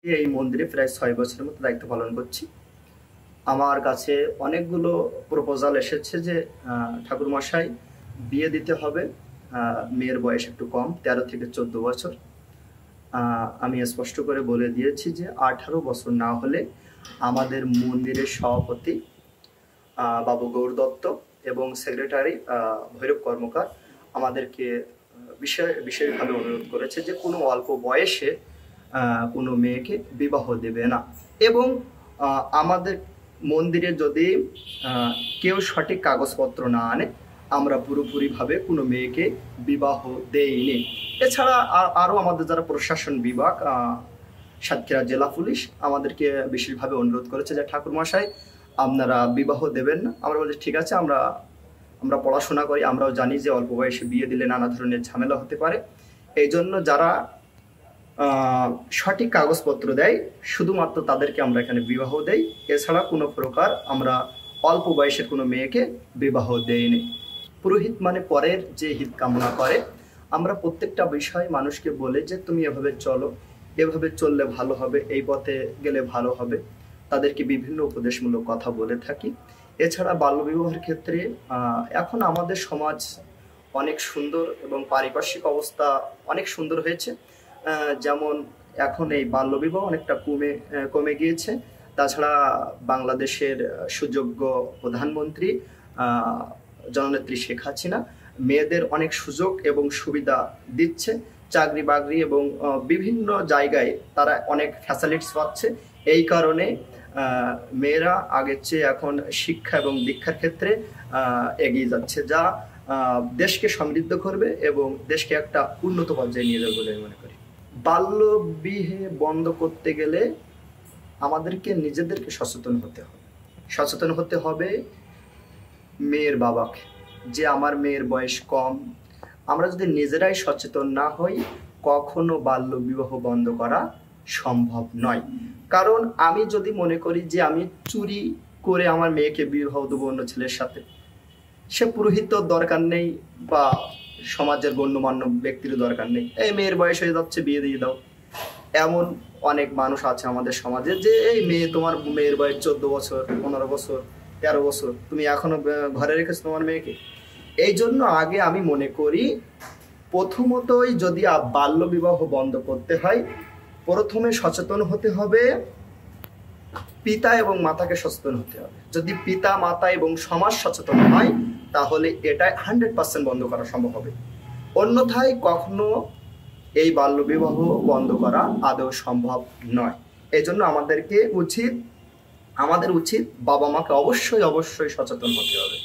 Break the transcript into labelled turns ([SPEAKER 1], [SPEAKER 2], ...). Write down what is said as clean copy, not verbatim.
[SPEAKER 1] এই মন্দিরে প্রায় ৬ বছরের মতো দায়িত্ব পালন করছি। আমার কাছে অনেকগুলো প্রপোজাল এসেছে যে ঠাকুরমশাই বিয়ে দিতে হবে, মেয়ের বয়স একটু কম, ১৩ থেকে ১৪ বছর। আমি স্পষ্ট করে বলে দিয়েছি যে ১৮ বছর না হলে আমাদের মন্দিরের সভাপতি বাবু গৌর দত্ত এবং সেক্রেটারি ভৈরব কর্মকার আমাদেরকে বিশেষভাবে অনুরোধ করেছে যে কোনো অল্প বয়সে কোনো মেয়েকে বিবাহ দেবে না। এবং আমাদের মন্দিরে যদি কেউ সঠিক কাগজপত্র না আনে, আমরা পুরোপুরিভাবে কোনো মেয়েকে বিবাহ দেইনি। এছাড়া আরও আমাদের যারা প্রশাসন বিভাগ, সাতক্ষীরা জেলা পুলিশ আমাদেরকে বিশেষভাবে অনুরোধ করেছে যে ঠাকুরমশাই আপনারা বিবাহ দেবেন না। আমরা বলছি ঠিক আছে, আমরা পড়াশোনা করি, আমরাও জানি যে অল্প বয়সে বিয়ে দিলে নানা ধরনের ঝামেলা হতে পারে। এই জন্য যারা সঠিক কাগজপত্র দেয় শুধুমাত্র তাদেরকে আমরা এখানে বিবাহ দেই, এছাড়া কোনো প্রকার আমরা অল্প বয়সের কোনো মেয়েকে বিবাহ দেইনি। পুরোহিত মানে পরের যে হিত কামনা করে। আমরা প্রত্যেকটা বিষয় মানুষকে বলে যে তুমি এভাবে চলো, এভাবে চললে ভালো হবে, এই পথে গেলে ভালো হবে, তাদেরকে বিভিন্ন উপদেশমূলক কথা বলে থাকি। এছাড়া বাল্যবিবাহের ক্ষেত্রে এখন আমাদের সমাজ অনেক সুন্দর এবং পারিপার্শ্বিক অবস্থা অনেক সুন্দর হয়েছে। যেমন এখন এই বাল্যবিবাহ অনেকটা কমে গিয়েছে। তাছাড়া বাংলাদেশের সুযোগ্য প্রধানমন্ত্রী জননেত্রী শেখ হাসিনা মেয়েদের অনেক সুযোগ এবং সুবিধা দিচ্ছে, চাকরি বাকরি এবং বিভিন্ন জায়গায় তারা অনেক ফ্যাসিলিটিস পাচ্ছে। এই কারণে মেয়েরা আগের চেয়ে এখন শিক্ষা এবং দীক্ষার ক্ষেত্রে এগিয়ে যাচ্ছে, যা দেশকে সমৃদ্ধ করবে এবং দেশকে একটা উন্নত পর্যায়ে নিয়ে যাবে বলে আমি মনে করি। বাল্য বিয়ে বন্ধ করতে গেলে আমাদেরকে নিজেদেরকে সচেতন হতে হবে মেয়ের বাবাকে, যে আমার মেয়ের বয়স কম। আমরা যদি নিজেরাই সচেতন না হই, কখনো বাল্য বিবাহ বন্ধ করা সম্ভব নয়। কারণ আমি যদি মনে করি যে আমি চুরি করে আমার মেয়েকে বিবাহ দেবো অন্য ছেলের সাথে, সে পুরোহিতর দরকার নেই বা সমাজের গণ্যমান্য ব্যক্তির দরকার নেই, এই মেয়ের বয়স হয়ে যাচ্ছে বিয়ে দিয়ে দাও। এমন অনেক মানুষ আছে আমাদের সমাজে যে এই তোমার মেয়ের বয়স ১৪ বছর, ১৫ বছর, ১৩ বছর, তুমি এখনো ঘরে রেখেছো তোমার মেয়েকে। এই জন্য আগে আমি মনে করি প্রথমতই যদি বাল্য বিবাহ বন্ধ করতে হয়, প্রথমে সচেতন হতে হবে পিতা এবং মাতাকে সচেতন হতে হবে। যদি পিতা মাতা এবং সমাজ সচেতন হয় তাহলে এটা 100% বন্ধ করা সম্ভব হবে। অন্যথায় কখনো এই বাল্য বিবাহ বন্ধ করা আদৌ সম্ভব নয়। এই জন্য আমাদের উচিত বাবা মাকে অবশ্যই সচেতন হতে হবে।